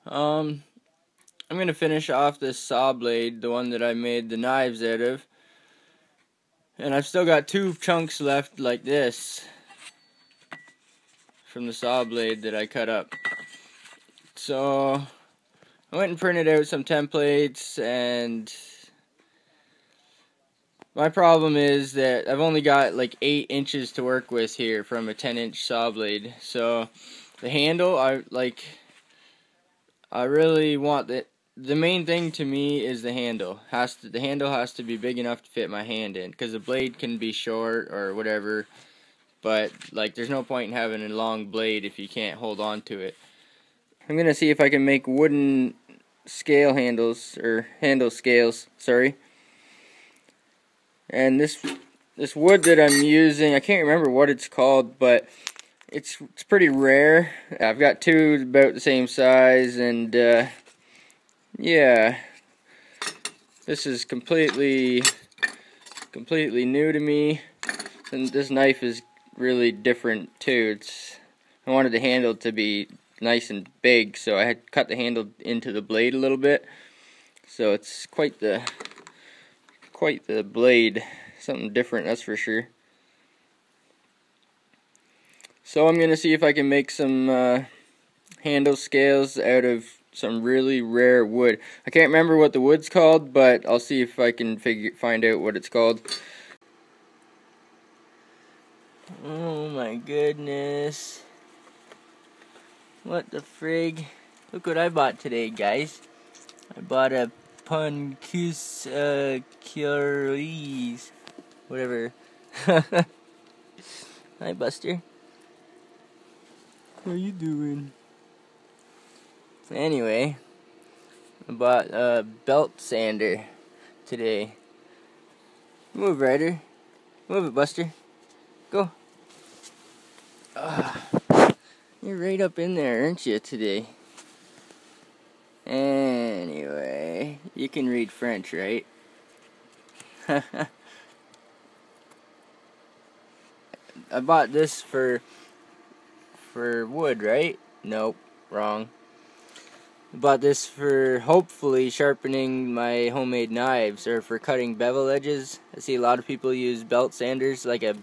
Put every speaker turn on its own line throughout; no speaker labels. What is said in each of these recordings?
I'm gonna finish off this saw blade, the one that I made the knives out of. And I've still got 2 chunks left like this from the saw blade that I cut up. So I went and printed out some templates, and my problem is that I've only got like 8 inches to work with here from a 10-inch saw blade. So the handle, I really want that. The main thing to me is the handle. The handle has to be big enough to fit my hand in, because the blade can be short or whatever, but like there's no point in having a long blade if you can't hold on to it. I'm gonna see if I can make wooden scale handles, or handle scales, sorry. And this wood that I'm using, I can't remember what it's called, but it's pretty rare. I've got 2 about the same size, and yeah, this is completely new to me, and this knife is really different too. I wanted the handle to be nice and big, so I had cut the handle into the blade a little bit, so it's quite the blade. Something different, that's for sure. So I'm gonna see if I can make some handle scales out of some really rare wood. I can't remember what the wood's called, but I'll see if I can find out what it's called. Oh my goodness. What the frig? Look what I bought today, guys. I bought a Puncus Curies. Whatever. Hi, Buster. How you doing? Anyway, I bought a belt sander today. Move, Ryder. Move it, Buster. Go. You're right up in there, aren't you, today? Anyway, you can read French, right? I bought this for wood, right? Nope, wrong. I bought this for hopefully sharpening my homemade knives, or for cutting bevel edges. I see a lot of people use belt sanders, like a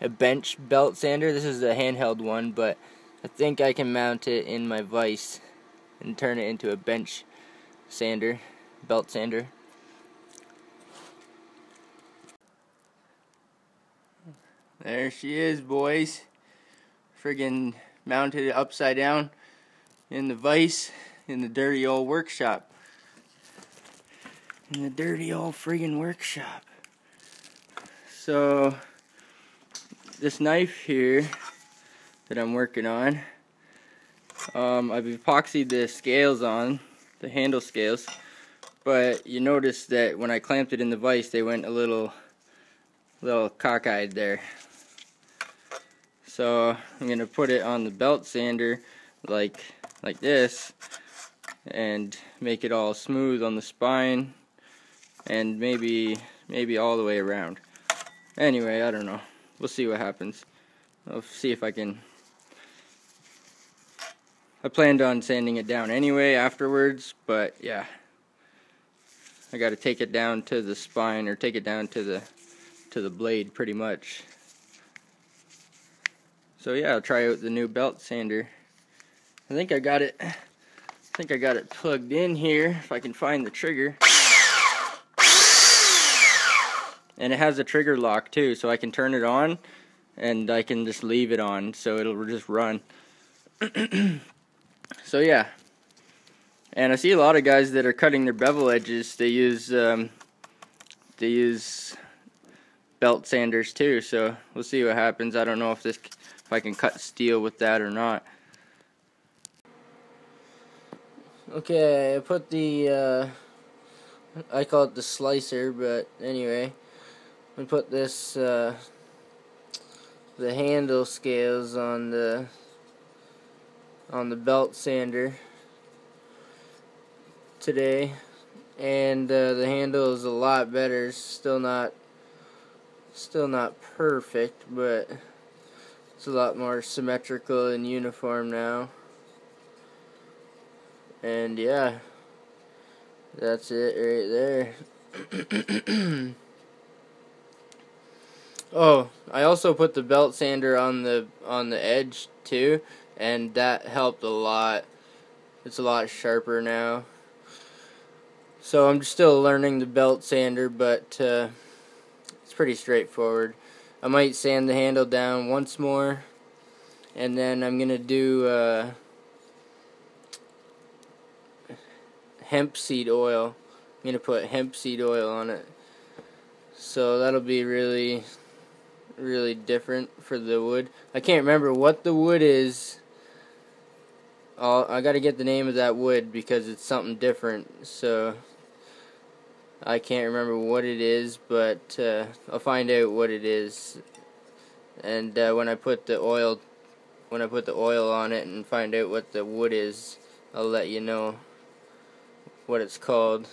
bench belt sander. This is a handheld one, but I think I can mount it in my vise and turn it into a bench sander, belt sander. There she is, boys. Friggin' mounted it upside down in the vise in the dirty old workshop. In the dirty old friggin' workshop. So this knife here that I'm working on, I've epoxied the scales on, the handle scales, but you notice that when I clamped it in the vise, they went a little cockeyed there. So I'm gonna put it on the belt sander like this, and make it all smooth on the spine, and maybe all the way around. Anyway, I don't know. We'll see what happens. I'll see if I can. I planned on sanding it down anyway afterwards, but yeah, I got to take it down to the spine, or take it down to the blade pretty much. So yeah, I'll try out the new belt sander. I think I got it plugged in here, if I can find the trigger. And it has a trigger lock too, so I can turn it on and I can just leave it on, so it'll just run. So yeah, and I see a lot of guys that are cutting their bevel edges. They use belt sanders too. So we'll see what happens. I don't know if I can cut steel with that or not. Okay, I put the I call it the slicer, but anyway, I put this the handle scales on the belt sander today, and the handle is a lot better. Still not perfect, but it's a lot more symmetrical and uniform now. And yeah, that's it right there. Oh, I also put the belt sander on the edge too, and that helped a lot. It's a lot sharper now. So I'm still learning the belt sander, but it's pretty straightforward. I might sand the handle down once more, and then I'm gonna do hemp seed oil. I'm gonna put hemp seed oil on it, so that'll be really different for the wood. I can't remember what the wood is. I gotta get the name of that wood because it's something different, so I can't remember what it is, but I'll find out what it is, and when I put the oil on it and find out what the wood is, I'll let you know what it's called.